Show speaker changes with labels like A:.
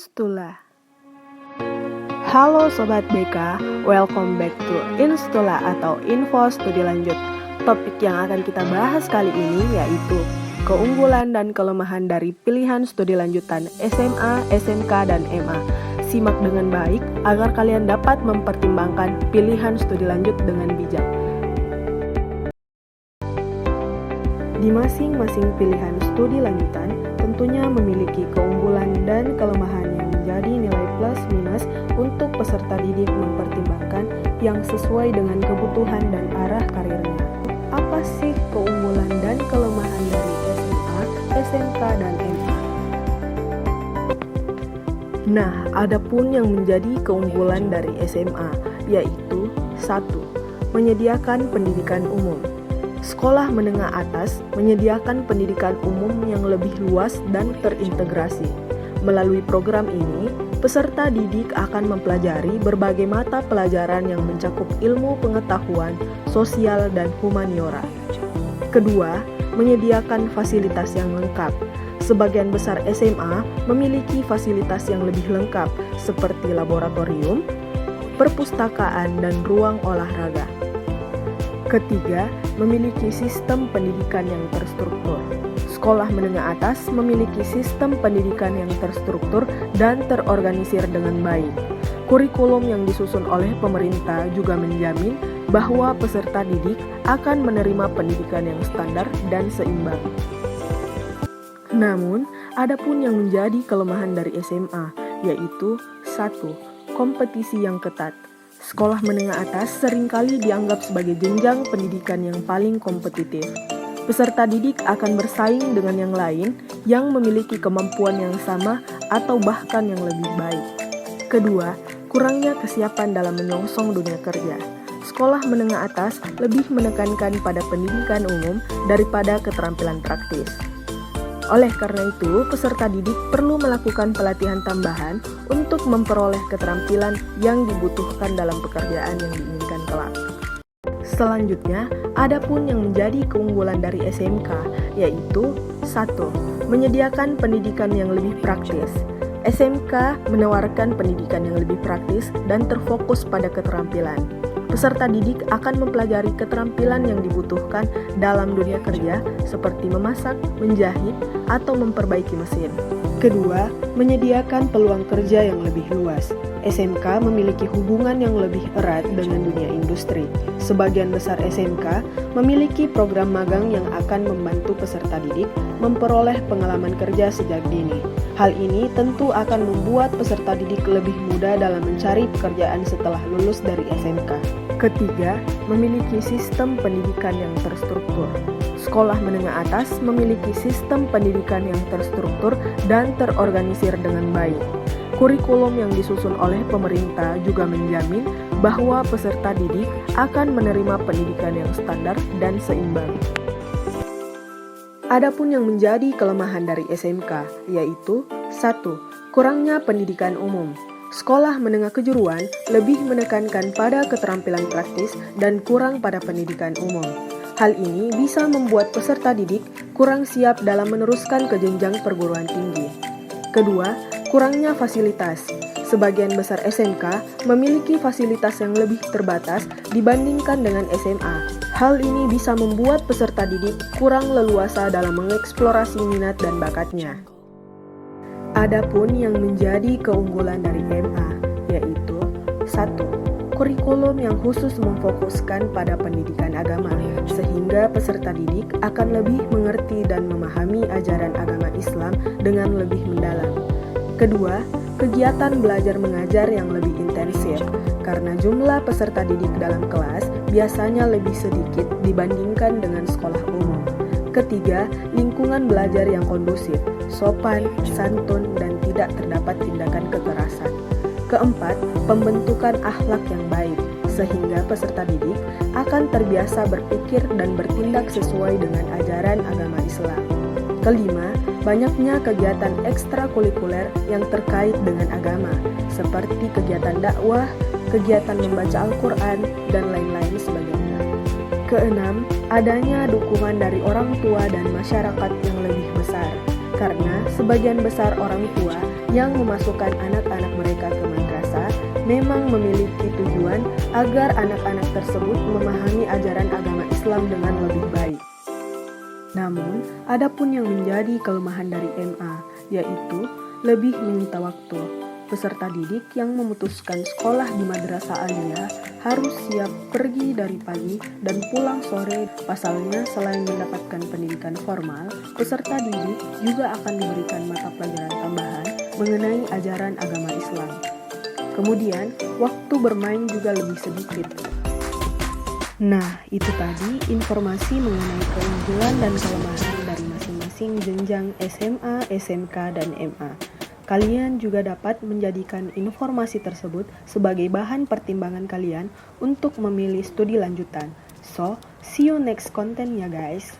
A: Instula. Halo Sobat BK, welcome back to Instula atau Info Studi Lanjut. Topik yang akan kita bahas kali ini yaitu keunggulan dan kelemahan dari pilihan studi lanjutan SMA, SMK, dan MA. Simak dengan baik agar kalian dapat mempertimbangkan pilihan studi lanjut dengan bijak. Di masing-masing pilihan studi lanjutan tentunya memiliki keunggulan dan kelemahan yang menjadi nilai plus minus untuk peserta didik mempertimbangkan yang sesuai dengan kebutuhan dan arah karirnya. Apa sih keunggulan dan kelemahan dari SMA, SMK, dan MA? Nah, adapun yang menjadi keunggulan dari SMA, yaitu 1. Menyediakan pendidikan umum. Sekolah menengah atas menyediakan pendidikan umum yang lebih luas dan terintegrasi. Melalui program ini, peserta didik akan mempelajari berbagai mata pelajaran yang mencakup ilmu pengetahuan, sosial, dan humaniora. Kedua, menyediakan fasilitas yang lengkap. Sebagian besar SMA memiliki fasilitas yang lebih lengkap seperti laboratorium, perpustakaan, dan ruang olahraga. Ketiga, memiliki sistem pendidikan yang terstruktur. Sekolah menengah atas memiliki sistem pendidikan yang terstruktur dan terorganisir dengan baik. Kurikulum yang disusun oleh pemerintah juga menjamin bahwa peserta didik akan menerima pendidikan yang standar dan seimbang. Namun, adapun yang menjadi kelemahan dari SMA, yaitu 1. Kompetisi yang ketat. Sekolah menengah atas seringkali dianggap sebagai jenjang pendidikan yang paling kompetitif. Peserta didik akan bersaing dengan yang lain yang memiliki kemampuan yang sama atau bahkan yang lebih baik. Kedua, kurangnya kesiapan dalam menyongsong dunia kerja. Sekolah menengah atas lebih menekankan pada pendidikan umum daripada keterampilan praktis. Oleh karena itu, peserta didik perlu melakukan pelatihan tambahan untuk memperoleh keterampilan yang dibutuhkan dalam pekerjaan yang diinginkan kelak. Selanjutnya, adapun yang menjadi keunggulan dari SMK, yaitu 1. Menyediakan pendidikan yang lebih praktis. SMK menawarkan pendidikan yang lebih praktis dan terfokus pada keterampilan. Peserta didik akan mempelajari keterampilan yang dibutuhkan dalam dunia kerja seperti memasak, menjahit, atau memperbaiki mesin. Kedua, menyediakan peluang kerja yang lebih luas. SMK memiliki hubungan yang lebih erat dengan dunia industri. Sebagian besar SMK memiliki program magang yang akan membantu peserta didik memperoleh pengalaman kerja sejak dini. Hal ini tentu akan membuat peserta didik lebih mudah dalam mencari pekerjaan setelah lulus dari SMK. Ketiga, memiliki sistem pendidikan yang terstruktur. Sekolah menengah atas memiliki sistem pendidikan yang terstruktur dan terorganisir dengan baik. Kurikulum yang disusun oleh pemerintah juga menjamin bahwa peserta didik akan menerima pendidikan yang standar dan seimbang. Adapun yang menjadi kelemahan dari SMK, yaitu 1. Kurangnya pendidikan umum. Sekolah menengah kejuruan lebih menekankan pada keterampilan praktis dan kurang pada pendidikan umum. Hal ini bisa membuat peserta didik kurang siap dalam meneruskan ke jenjang perguruan tinggi. Kedua, kurangnya fasilitas. Sebagian besar SMK memiliki fasilitas yang lebih terbatas dibandingkan dengan SMA. Hal ini bisa membuat peserta didik kurang leluasa dalam mengeksplorasi minat dan bakatnya. Adapun yang menjadi keunggulan dari MA, yaitu 1. Kurikulum yang khusus memfokuskan pada pendidikan agama, sehingga peserta didik akan lebih mengerti dan memahami ajaran agama Islam dengan lebih mendalam. Kedua, kegiatan belajar mengajar yang lebih intensif, karena jumlah peserta didik dalam kelas biasanya lebih sedikit dibandingkan dengan sekolah umum. Ketiga, lingkungan belajar yang kondusif, sopan, santun, dan tidak terdapat tindakan kekerasan. Keempat, pembentukan akhlak yang baik, sehingga peserta didik akan terbiasa berpikir dan bertindak sesuai dengan ajaran agama Islam. Kelima, banyaknya kegiatan ekstrakurikuler yang terkait dengan agama, seperti kegiatan dakwah, kegiatan membaca Al-Quran, dan lain-lain sebagainya. Keenam, adanya dukungan dari orang tua dan masyarakat yang lebih besar. Karena sebagian besar orang tua yang memasukkan anak-anak mereka ke madrasah memang memiliki tujuan agar anak-anak tersebut memahami ajaran agama Islam dengan lebih baik. Namun, ada pun yang menjadi kelemahan dari MA, yaitu lebih menyita waktu. Peserta didik yang memutuskan sekolah di madrasah aliyah harus siap pergi dari pagi dan pulang sore. Pasalnya, selain mendapatkan pendidikan formal, peserta didik juga akan diberikan mata pelajaran tambahan mengenai ajaran agama Islam. Kemudian, waktu bermain juga lebih sedikit. Nah, itu tadi informasi mengenai keunggulan dan kelemahan dari masing-masing jenjang SMA, SMK, dan MA. Kalian juga dapat menjadikan informasi tersebut sebagai bahan pertimbangan kalian untuk memilih studi lanjutan. So, see you next content ya guys.